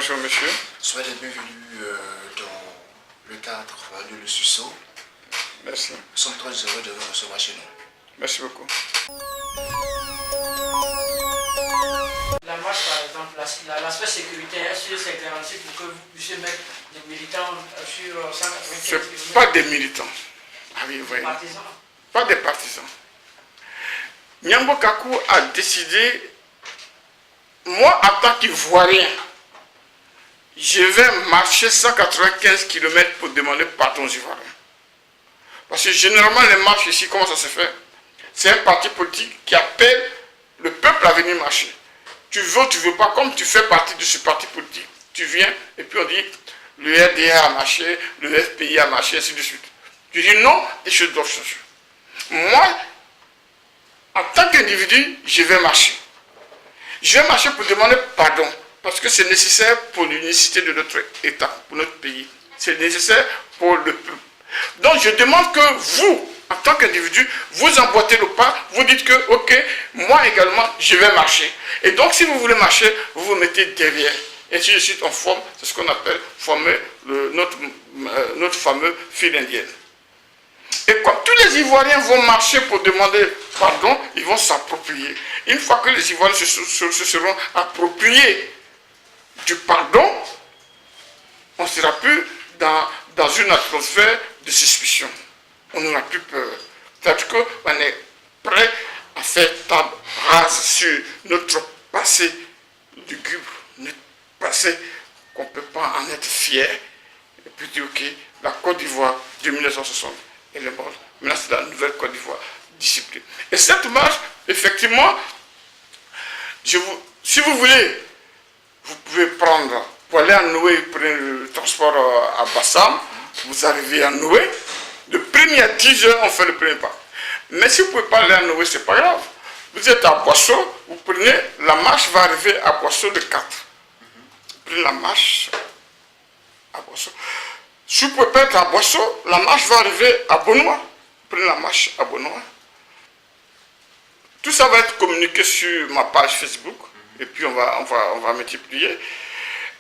Bonjour monsieur. Soyez les bienvenus dans le cadre de Le Suceau. Merci. Nous sommes très heureux de vous recevoir chez nous. Merci beaucoup. La marche, par exemple, l'aspect sécuritaire, est-ce que c'est garanti pour que vous puissiez mettre des militants sur 195 Ce km? pas des militants. Ah oui, vous voyez. Partisans. Pas des partisans. Nyambo Kakou a décidé, moi en tant qu'Ivoirien, je vais marcher 195 km pour demander pardon aux Ivoiriens. Parce que généralement les marches ici, comment ça se fait? C'est un parti politique qui appelle le peuple à venir marcher. Tu veux ou tu veux pas, comme tu fais partie de ce parti politique, tu viens et puis on dit le RDA a marché, le FPI a marché, ainsi de suite. Tu dis non, les choses doivent changer. Moi, en tant qu'individu, je vais marcher. Je vais marcher pour demander pardon, parce que c'est nécessaire pour l'unicité de notre État, pour notre pays. C'est nécessaire pour le peuple. Donc je demande que vous, en tant qu'individu, vous emboîtez le pas, vous dites que, ok, moi également, je vais marcher. Et donc si vous voulez marcher, vous vous mettez derrière. Et ainsi de suite, on forme, c'est ce qu'on appelle former notre fameux file indienne. Et comme tous les Ivoiriens vont marcher pour demander pardon, ils vont s'approprier. Une fois que les Ivoiriens se seront appropriés du pardon, on ne sera plus dans une atmosphère de suspicion. On n'aura plus peur. C'est-à-dire qu'on est prêt à faire table rase sur notre passé lugubre, notre passé qu'on ne peut pas en être fier. Et puis dire, ok, la Côte d'Ivoire de 1960, elle est morte. Maintenant, c'est la nouvelle Côte d'Ivoire, discipline. Et cette marche, effectivement, si vous voulez, vous pouvez prendre, pour aller à Noué, prenez le transport à Bassam, vous arrivez à Noué, de 1er à 10 heures, on fait le premier pas. Mais si vous ne pouvez pas aller à Noué, ce n'est pas grave. Vous êtes à Boisseau, vous prenez, la marche va arriver à Boisseau de 4. Vous prenez la marche à Boisseau. Si vous ne pouvez pas être à Boisseau, la marche va arriver à Benoît. Vous prenez la marche à Benoît. Tout ça va être communiqué sur ma page Facebook. Et puis on va multiplier.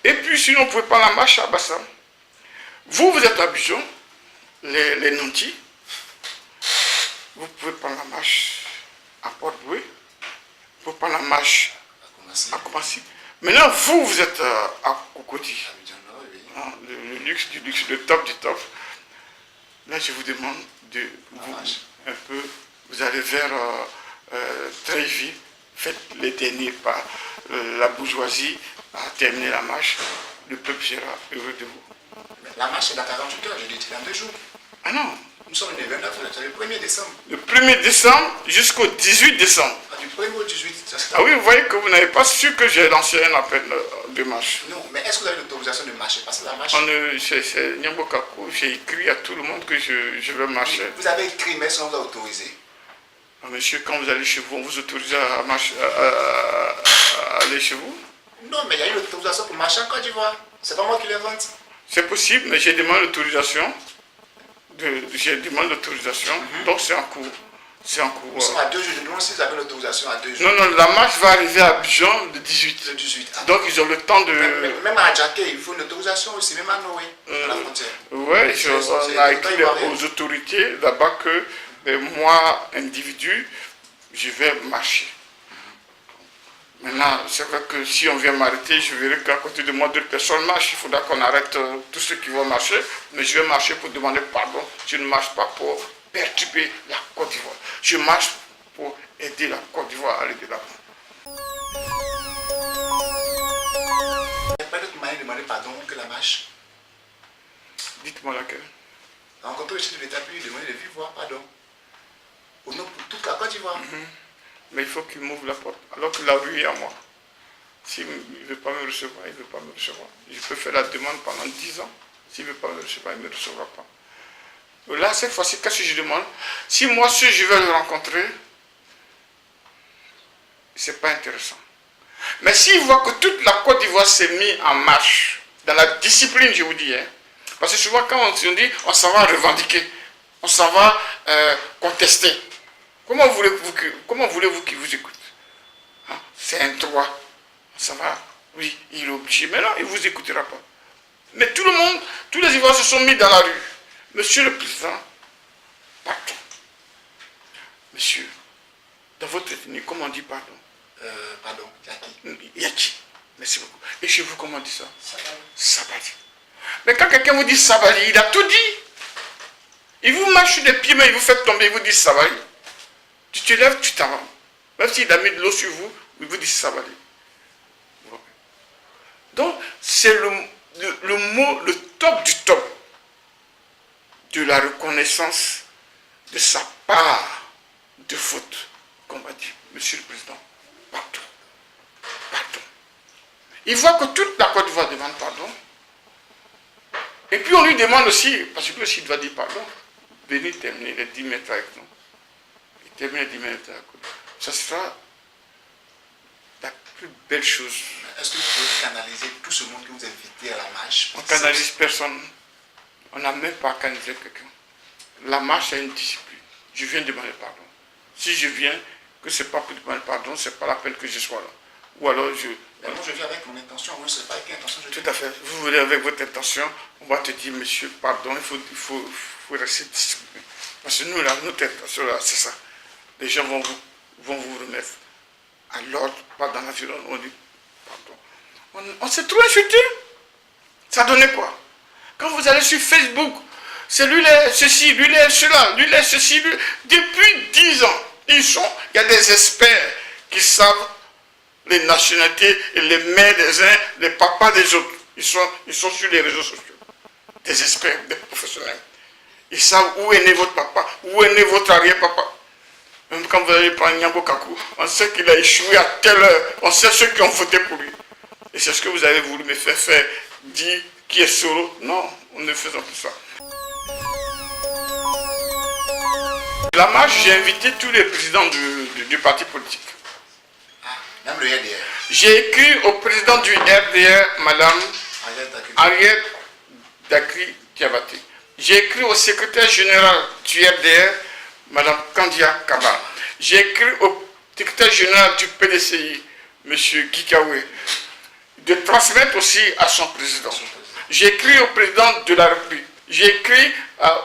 Et puis sinon, vous ne pouvez pas la marche à Bassam. Vous êtes à Abidjan, les nantis. Vous pouvez prendre la marche à Port-Boué. Vous pouvez prendre la marche à Koumassi. Maintenant, vous êtes à Cocody. Le luxe du luxe, le top du top. Là, je vous demande de vous un peu, vous allez vers Trévis, faites les derniers pas. La bourgeoisie a terminé la marche, le peuple sera heureux de vous. La marche est dans 48 heures, je dis, dans 2 jours. Ah non. Nous sommes le 29, c'est le 1er décembre. Le 1er décembre jusqu'au 18 décembre. Ah, du 1er au 18, ça Ah oui, vous voyez que vous n'avez pas su que j'ai lancé un appel de marche. Non, mais est-ce que vous avez l'autorisation de marcher? Parce que la marche... C'est Nyambo Kakou, j'ai écrit à tout le monde que je vais marcher. Vous avez écrit, mais est-ce qu'on vous a autorisé? Ah, monsieur, quand vous allez chez vous, on vous autorise à marcher, à aller chez vous? Non, mais il y a une autorisation pour marcher en Côte d'Ivoire. C'est pas moi qui l'invente. C'est possible, mais j'ai demandé l'autorisation. J'ai demandé l'autorisation, donc c'est en cours. C'est en cours. Nous sommes à 2 jours. Nous, si vous avez l'autorisation à 2 jours. Non, la marche va arriver à Abidjan le 18. Le 18. Ah. Donc ils ont le temps de... Même à Adjaké, il faut une autorisation aussi, même à Noé, à la frontière. Oui, on a écrit aux autorités là-bas que moi, individu, je vais marcher. Maintenant, c'est vrai que si on vient m'arrêter, je verrai qu'à côté de moi, 2 personnes marchent. Il faudra qu'on arrête tous ceux qui vont marcher. Mais je vais marcher pour demander pardon. Je ne marche pas pour perturber la Côte d'Ivoire. Je marche pour aider la Côte d'Ivoire à aller de l'avant. Il n'y a pas d'autre moyen de demander pardon que la marche. Dites-moi laquelle. Rencontrer le chef de l'État, puis demander de vivre voir pardon. Au nom pour toute la Côte d'Ivoire. Mais il faut qu'il m'ouvre la porte, alors que la rue est à moi. S'il ne veut pas me recevoir, il ne veut pas me recevoir. Je peux faire la demande pendant 10 ans. S'il ne veut pas me recevoir, il ne me recevra pas. Là, cette fois-ci, qu'est-ce que je demande? Si moi, si je vais le rencontrer, ce n'est pas intéressant. Mais s'il voit que toute la Côte d'Ivoire s'est mise en marche, dans la discipline, je vous dis, hein, parce que souvent, quand on dit, on s'en va revendiquer, on s'en va contester. Comment voulez-vous qu'il vous écoute? Hein? C'est un droit. Ça va Oui, il est obligé. Mais non, il ne vous écoutera pas. Mais tout le monde, tous les Ivoiriens se sont mis dans la rue. Monsieur le Président, pardon. Monsieur, dans votre ethnie, comment on dit pardon? Pardon, Yaki. Yaki. Merci beaucoup. Et chez vous, comment on dit ça? Sabali. Sabali. Mais quand quelqu'un vous dit Sabali, il a tout dit. Il vous marche sur les pieds, mais il vous fait tomber, il vous dit Sabali. Tu te lèves, tu t'en vas. Même s'il a mis de l'eau sur vous, il vous dit Sabali. Donc, c'est le mot, le top du top de la reconnaissance de sa part de faute, qu'on va dire, Monsieur le Président, pardon. Pardon. Il voit que toute la Côte d'Ivoire demande pardon. Et puis on lui demande aussi, parce que s'il doit dire pardon, venez terminer les 10 mètres avec nous. Il termine les 10 mètres avec nous. Ça sera la plus belle chose. Est-ce que vous pouvez canaliser tout ce monde que vous invitez à la marche? On ne canalise personne. On n'a même pas canalisé quelqu'un. La marche est une discipline. Je viens demander pardon. Si je viens, que ce n'est pas pour demander pardon, ce n'est pas la peine que je sois là. Ou alors je... Mais moi je viens avec mon intention, moi je ne sais pas avec quelle intention je viens. Tout à fait. Vous venez avec votre intention, on va te dire, monsieur, pardon, il faut rester discipliné. Parce que nous, là, notre intention, là, c'est ça. Les gens vont vous remettre à l'ordre, pas dans la violence. On dit, pardon. On s'est trop insulté. Ça donnait quoi? Quand vous allez sur Facebook, c'est lui, ceci, lui, cela, lui, ceci, lui. Depuis 10 ans, il y a des experts qui savent les nationalités et les mères des uns, les papas des autres. Ils sont sur les réseaux sociaux. Des experts, des professionnels. Ils savent où est né votre papa, où est né votre arrière-papa. Même quand vous allez prendre Nyambo Kakou, on sait qu'il a échoué à telle heure. On sait ceux qui ont voté pour lui. Et c'est ce que vous avez voulu me faire dire qui est Soro. Non, on ne faisons plus ça. La marche, j'ai invité tous les présidents du parti politique. Même le RDR. J'ai écrit au président du RDR, Madame Ariel Dakri Diabaté. J'ai écrit au secrétaire général du RDR, Madame Kandia Kaba. J'ai écrit au secrétaire général du PDCI, M. Gikawe, de transmettre aussi à son président. J'ai écrit au président de la République. J'ai écrit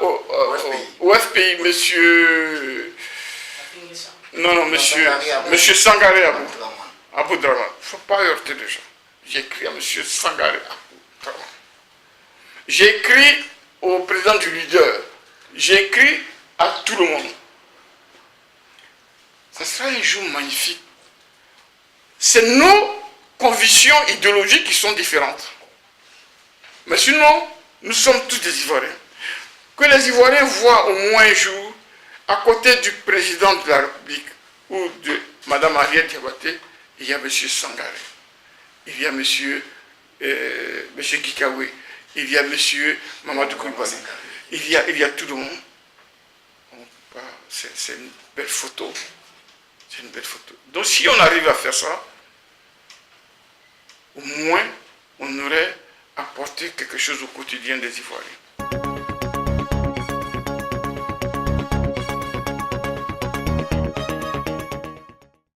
au FPI, monsieur... Non, monsieur Sangaré Abou Draman. Il ne faut pas heurter les gens. J'ai écrit à monsieur Sangaré Abou Draman. J'ai écrit au président du leader. J'ai écrit à tout le monde. Ce sera un jour magnifique. C'est nos convictions idéologiques qui sont différentes. Mais sinon, nous sommes tous des Ivoiriens. Que les Ivoiriens voient au moins un jour, à côté du président de la République ou de Mme Ariel Diabaté, il y a M. Sangaré, il y a M. Gikawe, il y a M. Mamadou Koulibaly, il y a tout le monde. C'est une belle photo. C'est une belle photo. Donc si on arrive à faire ça, au moins on aurait apporté quelque chose au quotidien des Ivoiriens.